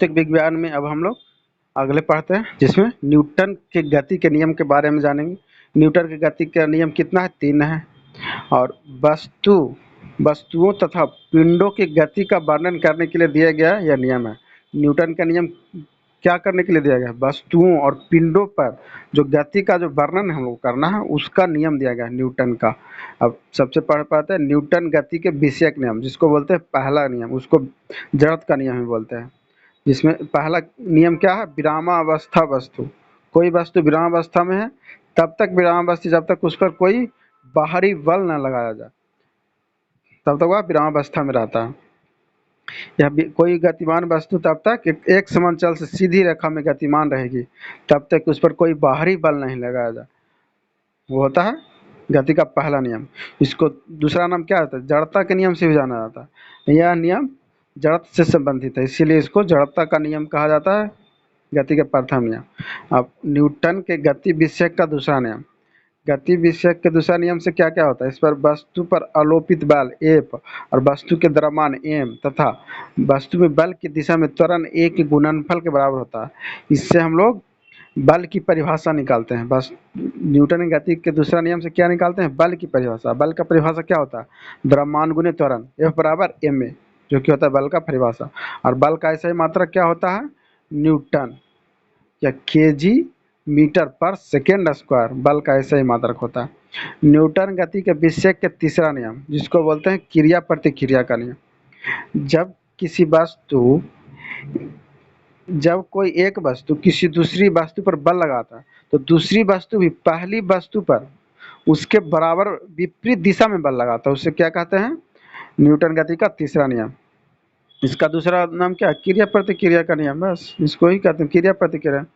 भौतिक विज्ञान में अब हम लोग अगले पढ़ते हैं, जिसमें न्यूटन के गति के नियम के बारे में जानेंगे। न्यूटन के गति का नियम कितना है? 3 है। और वस्तुओं तथा पिंडों की गति का वर्णन करने के लिए दिया गया यह नियम है। न्यूटन का नियम क्या करने के लिए दिया गया है? वस्तुओं और पिंडों पर जो गति का जो वर्णन हम लोग करना है, उसका नियम दिया गया है न्यूटन का। अब सबसे पढ़ पाते हैं न्यूटन गति के विषयक नियम, जिसको बोलते हैं पहला नियम, उसको जड़त्व का नियम भी बोलते हैं। जिसमें पहला नियम क्या है? विरामावस्था वस्तु। कोई वस्तु विरामावस्था में है तब तक विरामावस्था, जब तक उस पर कोई बाहरी बल न लगाया जाए तब तक वह विरामावस्था में रहता है। यह कोई गतिमान वस्तु तब तक एक समांचल से सीधी रेखा में गतिमान रहेगी तब तक उस पर कोई बाहरी बल नहीं लगाया जाए। वो होता है गति का पहला नियम। इसको दूसरा नाम क्या होता है? जड़ता के नियम से भी जाना जाता है। यह नियम जड़त्व से संबंधित है, इसीलिए इसको जड़ता का नियम कहा जाता है, गति के प्रथम नियम। अब न्यूटन के गति विषयक का दूसरा नियम। गति विषयक के दूसरा नियम से क्या क्या होता है? इस पर वस्तु पर आलोपित बल F और वस्तु के द्रव्यमान m तथा वस्तु में बल की दिशा में त्वरण a के गुणनफल के बराबर होता है। इससे हम लोग बल की परिभाषा निकालते हैं। बस न्यूटन की गति के दूसरा नियम से क्या निकालते हैं? बल की परिभाषा। बल का परिभाषा क्या होता है? द्रव्यमान गुने त्वरण F बराबर ma, जो कि होता है बल का परिभाषा। और बल का ऐसा ही मात्रक क्या होता है? न्यूटन या kg मीटर पर सेकेंड स्क्वायर, बल का ऐसा ही मात्रक होता है। न्यूटन गति के विषय के तीसरा नियम, जिसको बोलते हैं क्रिया प्रतिक्रिया का नियम। जब कोई एक वस्तु किसी दूसरी वस्तु पर बल लगाता है तो दूसरी वस्तु भी पहली वस्तु पर उसके बराबर विपरीत दिशा में बल लगाता है। उसे क्या कहते हैं? न्यूटन गति का तीसरा नियम। इसका दूसरा नाम क्या है? क्रिया प्रतिक्रिया का नियम। बस इसको ही कहते हैं क्रिया प्रतिक्रिया।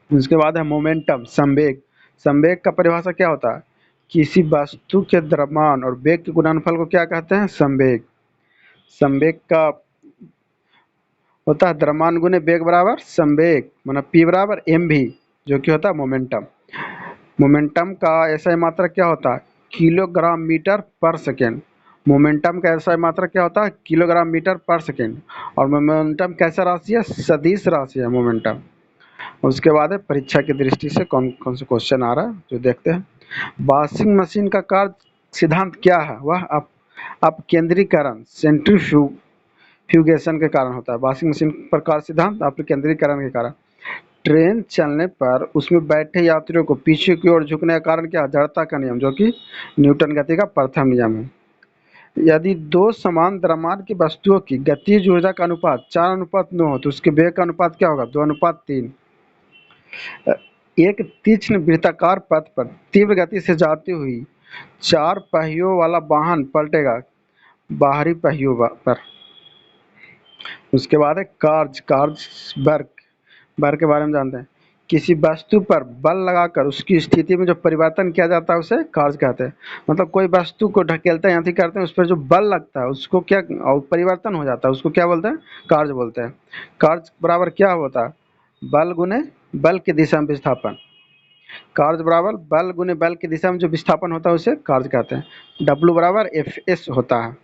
उसके बाद है मोमेंटम, संवेग। संवेग का परिभाषा क्या होता है? किसी वस्तु के द्रव्यमान और वेग के गुणनफल को क्या कहते हैं? संवेग। संवेग का होता है द्रव्यमान गुने वेग बराबर संवेग, मतलब P बराबर mv, जो कि होता है मोमेंटम। मोमेंटम का ऐसा मात्रक क्या होता है? किलोग्राम मीटर पर सेकेंड। मोमेंटम का ऐसा मात्रक क्या होता है? किलोग्राम मीटर पर सेकेंड। और मोमेंटम कैसा राशि है? सदिश राशि है मोमेंटम। उसके बाद है परीक्षा की दृष्टि से कौन कौन से क्वेश्चन आ रहा है जो देखते हैं। वॉशिंग मशीन का कार्य सिद्धांत क्या है? वह अपकेंद्रीकरण, सेंट्रीफ्यूगेशन के कारण होता है। वॉशिंग मशीन पर कार्य सिद्धांत अपकेंद्रीकरण के कारण। ट्रेन चलने पर उसमें बैठे यात्रियों को पीछे की ओर झुकने का कारण क्या? जड़ता का नियम, जो कि न्यूटन गति का प्रथम नियम है। यदि दो समान द्रव्यमान की वस्तुओं की गतिज ऊर्जा का अनुपात 4:9 हो तो उसके वेग का अनुपात क्या होगा? 2:3। एक तीक्ष्ण वृत्ताकार पथ पर तीव्र गति से जाती हुई 4 पहियों वाला वाहन पलटेगा बाहरी पहियों पर। उसके बाद है वर्ग के बारे में जानते हैं। किसी वस्तु पर बल लगाकर उसकी स्थिति में जो परिवर्तन किया जाता है उसे कार्य कहते हैं। मतलब कोई वस्तु को ढकेलते हैं, यांत्रिक करते हैं, उस पर जो बल लगता है उसको क्या, और परिवर्तन हो जाता है, उसको क्या बोलते हैं? कार्य बोलते हैं। कार्य बराबर क्या होता है? बल गुने बल की दिशा में विस्थापन। कार्य बराबर बल गुने बल की दिशा में जो विस्थापन होता है उसे कार्य कहते हैं। W बराबर Fs होता है।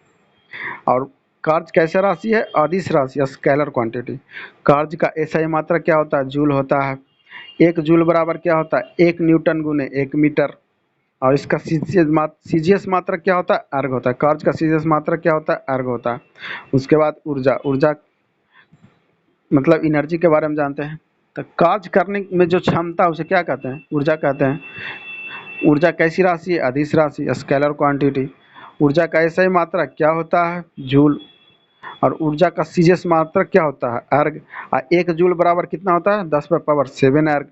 और कार्य कैसा राशि है? अदिश राशि, स्केलर क्वांटिटी। कार्य का एसआई मात्रा क्या होता है? जूल होता है। 1 जूल बराबर क्या होता है? 1 न्यूटन गुने 1 मीटर। और इसका सीजीएस मात्रा क्या होता है? अर्ग होता है। कार्य का सीजीएस मात्रा क्या होता है? अर्ग होता है। उसके बाद ऊर्जा मतलब एनर्जी के बारे में जानते हैं। तो कार्य करने में जो क्षमता उसे क्या कहते हैं? ऊर्जा कहते हैं। ऊर्जा कैसी राशि है? अदिश राशि, स्केलर क्वांटिटी। ऊर्जा का ऐसा ही मात्रा क्या होता है? जूल। और ऊर्जा का सीजीएस मात्रक क्या होता है? अर्ग। 1 जूल बराबर कितना होता है? 10⁻7 अर्ग।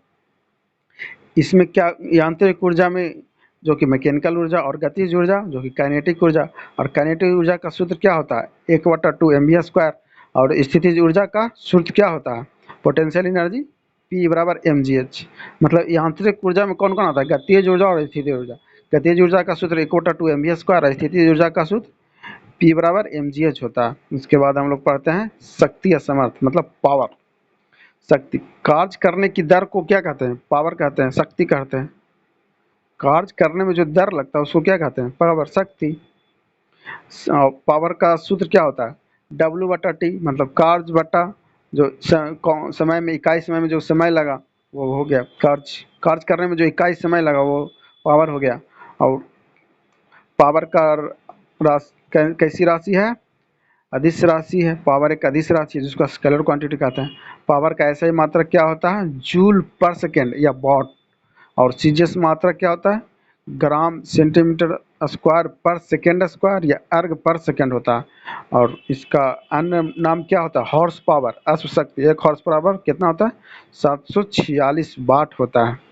इसमें क्या यांत्रिक ऊर्जा में, जो कि मैकेनिकल ऊर्जा, और गतिज ऊर्जा जो कि काइनेटिक ऊर्जा। और काइनेटिक ऊर्जा का सूत्र क्या होता है? 1/2 mv²। और स्थितिज ऊर्जा का सूत्र क्या होता है? पोटेंशियल एनर्जी P बराबर mgh। मतलब यांत्रिक ऊर्जा में कौन कौन आता है? गतिज ऊर्जा और स्थितिज ऊर्जा। गतिज ऊर्जा का सूत्र 1/2 mv², और स्थितिज ऊर्जा का सूत्र P बराबर mgh होता है। उसके बाद हम लोग पढ़ते हैं शक्ति असमर्थ, मतलब पावर। शक्ति, कार्य करने की दर को क्या कहते हैं? पावर कहते हैं, शक्ति कहते हैं। कार्य करने में जो दर लगता है उसको क्या कहते हैं? पावर, शक्ति। पावर का सूत्र क्या होता है? डब्ल्यू बटा टी मतलब कार्ज बटा जो समय में, इकाई समय में जो समय लगा वो हो गया कार्ज, कार्ज करने में जो इकाई समय लगा वो पावर हो गया। और पावर का कैसी राशि है, अदिश राशि है। पावर एक अदिश राशि है जिसको स्केलर क्वांटिटी कहते हैं। पावर का ऐसा ही मात्रक क्या होता है, जूल पर सेकेंड या वॉट। और सीजीएस मात्रक क्या होता है, ग्राम सेंटीमीटर स्क्वायर पर सेकेंड स्क्वायर या अर्ग पर सेकेंड होता है। और इसका अन्य नाम क्या होता है, हॉर्स पावर, अश्व शक्ति। एक हॉर्स पावर कितना होता है, 746 वाट होता है।